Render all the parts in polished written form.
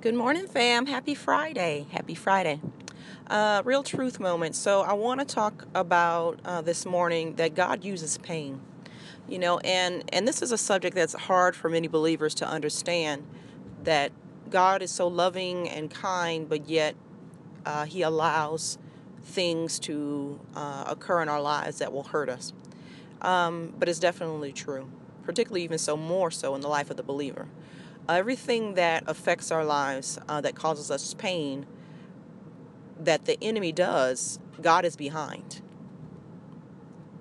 Good morning, fam. Happy Friday. Happy Friday. Real truth moment. So I want to talk about this morning that God uses pain. And this is a subject that's hard for many believers to understand, that God is so loving and kind, but yet He allows things to occur in our lives that will hurt us. But it's definitely true, particularly even so more so in the life of the believer. Everything that affects our lives, that causes us pain, that the enemy does, God is behind.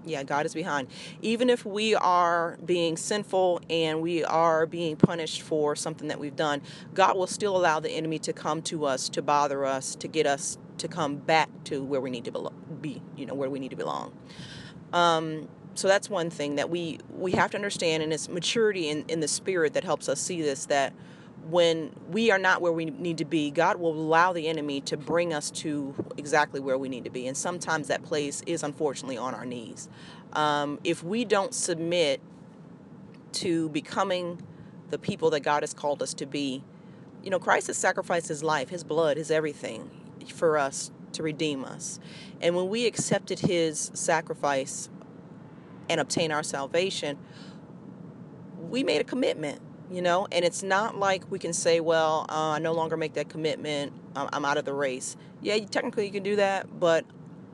Yeah, God is behind. Even if we are being sinful and we are being punished for something that we've done, God will still allow the enemy to come to us, to bother us, to get us to come back to where we need to be, where we need to belong. So that's one thing that we have to understand, and it's maturity in the spirit that helps us see this, that when we are not where we need to be, God will allow the enemy to bring us to exactly where we need to be. And sometimes that place is unfortunately on our knees. If we don't submit to becoming the people that God has called us to be, Christ has sacrificed his life, his blood, his everything for us to redeem us. And when we accepted his sacrifice and obtain our salvation, we made a commitment, and it's not like we can say, well, I no longer make that commitment, I'm out of the race. Yeah, technically you can do that, but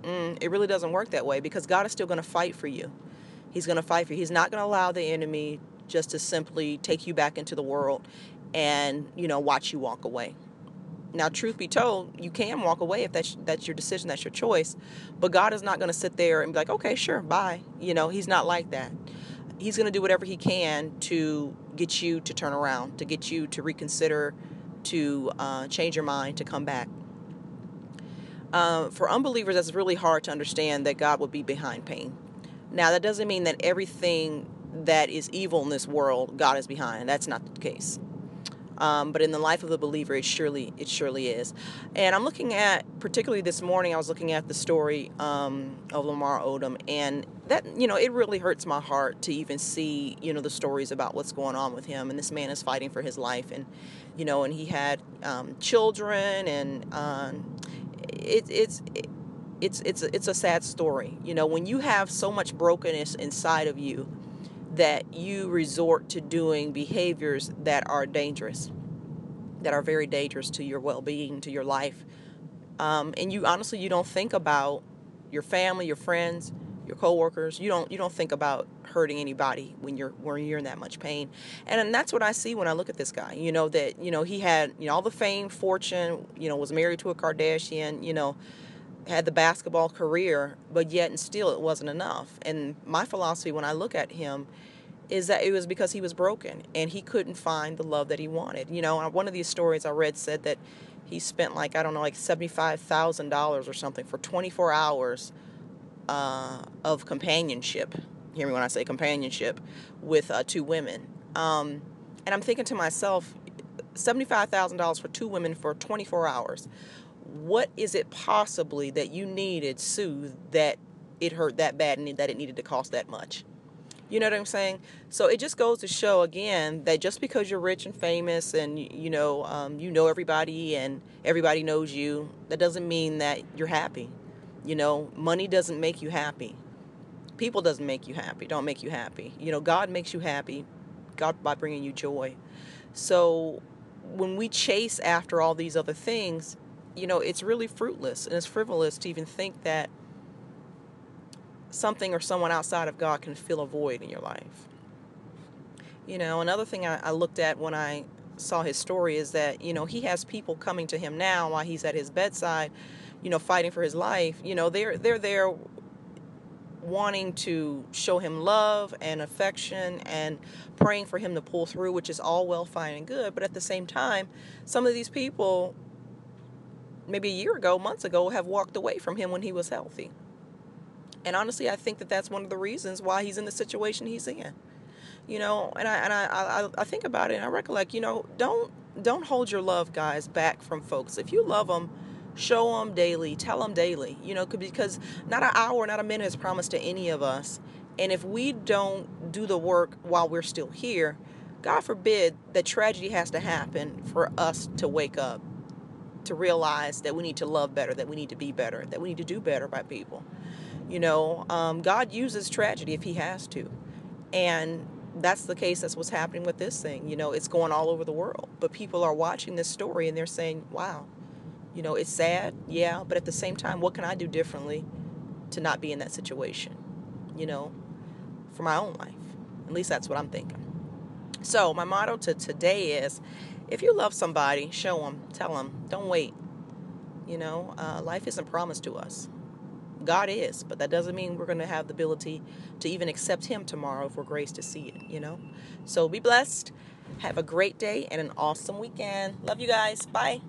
it really doesn't work that way, because God is still going to fight for you. He's going to fight for you. He's not going to allow the enemy just to simply take you back into the world and, watch you walk away. Now, truth be told, you can walk away if that's your decision, that's your choice. But God is not going to sit there and be like, okay, sure, bye. He's not like that. He's going to do whatever he can to get you to turn around, to get you to reconsider, to change your mind, to come back. For unbelievers, that's really hard to understand that God would be behind pain. Now, that doesn't mean that everything that is evil in this world, God is behind. That's not the case. But in the life of the believer, it surely is. And I'm looking at, particularly this morning, I was looking at the story of Lamar Odom, and that, it really hurts my heart to even see, the stories about what's going on with him. And this man is fighting for his life, and, and he had children, and it's a sad story. When you have so much brokenness inside of you, that you resort to doing behaviors that are dangerous, that are very dangerous to your well-being, to your life. And you don't think about your family, your friends, your coworkers. You don't think about hurting anybody when you're in that much pain. And that's what I see when I look at this guy. He had, all the fame, fortune, was married to a Kardashian, had the basketball career, but yet and still it wasn't enough. And my philosophy when I look at him is that it was because he was broken and he couldn't find the love that he wanted. One of these stories I read said that he spent like $75,000 or something for 24 hours of companionship. Hear me when I say companionship, with two women. And I'm thinking to myself, $75,000 for two women for 24 hours. What is it possibly that you needed, Sue, that it hurt that bad and that it needed to cost that much? You know what I'm saying? So it just goes to show again that just because you're rich and famous and you know everybody and everybody knows you, that doesn't mean that you're happy. Money doesn't make you happy. People doesn't make you happy. Don't make you happy. God makes you happy. God by bringing you joy. So when we chase after all these other things, it's really fruitless and it's frivolous to even think that something or someone outside of God can fill a void in your life. Another thing I looked at when I saw his story is that, he has people coming to him now while he's at his bedside, fighting for his life. They're there wanting to show him love and affection and praying for him to pull through, which is all well, fine, and good. But at the same time, some of these people, maybe a year ago, months ago, have walked away from him when he was healthy. And honestly, I think that that's one of the reasons why he's in the situation he's in. And I think about it and I recollect, don't hold your love, guys, back from folks. If you love them, show them daily, tell them daily, because not an hour, not a minute is promised to any of us. And if we don't do the work while we're still here, God forbid that tragedy has to happen for us to wake up, to realize that we need to love better, that we need to be better, that we need to do better by people. God uses tragedy if he has to. And that's the case. That's what's happening with this thing. It's going all over the world. But people are watching this story and they're saying, wow, it's sad. Yeah. But at the same time, what can I do differently to not be in that situation, for my own life? At least that's what I'm thinking. So my motto to today is, if you love somebody, show them, tell them, don't wait. Life isn't promised to us. God is, but that doesn't mean we're going to have the ability to even accept him tomorrow if we're graced to see it. So be blessed. Have a great day and an awesome weekend. Love you guys. Bye.